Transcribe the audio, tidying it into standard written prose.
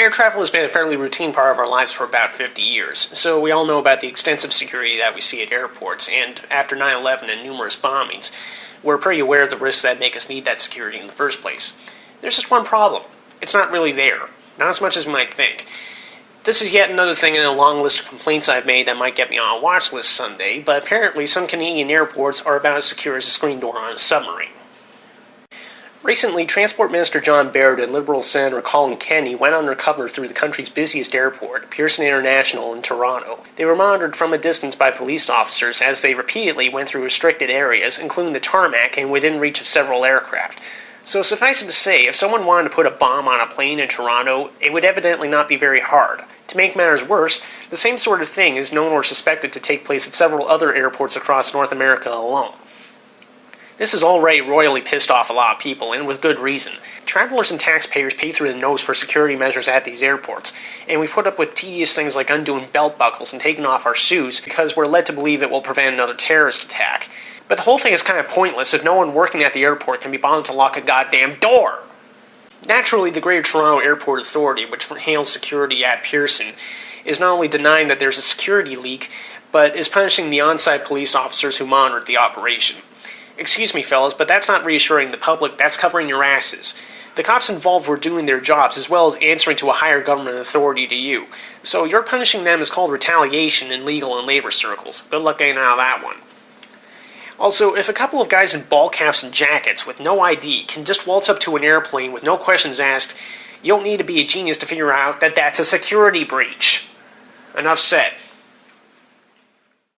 Air travel has been a fairly routine part of our lives for about 50 years, so we all know about the extensive security that we see at airports, and after 9/11 and numerous bombings, we're pretty aware of the risks that make us need that security in the first place. There's just one problem. It's not really there. Not as much as we might think. This is yet another thing in a long list of complaints I've made that might get me on a watch list someday, but apparently some Canadian airports are about as secure as a screen door on a submarine. Recently, Transport Minister John Baird and Liberal Senator Colin Kenney went undercover through the country's busiest airport, Pearson International in Toronto. They were monitored from a distance by police officers as they repeatedly went through restricted areas, including the tarmac and within reach of several aircraft. So suffice it to say, if someone wanted to put a bomb on a plane in Toronto, it would evidently not be very hard. To make matters worse, the same sort of thing is known or suspected to take place at several other airports across North America alone. This has already royally pissed off a lot of people, and with good reason. Travelers and taxpayers pay through the nose for security measures at these airports, and we put up with tedious things like undoing belt buckles and taking off our shoes because we're led to believe it will prevent another terrorist attack. But the whole thing is kind of pointless if no one working at the airport can be bothered to lock a goddamn door. Naturally, the Greater Toronto Airport Authority, which handles security at Pearson, is not only denying that there's a security leak, but is punishing the on-site police officers who monitored the operation. Excuse me, fellas, but that's not reassuring the public, that's covering your asses. The cops involved were doing their jobs, as well as answering to a higher government authority to you. So your punishing them is called retaliation in legal and labor circles. Good luck getting out of that one. Also, if a couple of guys in ball caps and jackets with no ID can just waltz up to an airplane with no questions asked, you don't need to be a genius to figure out that that's a security breach. Enough said.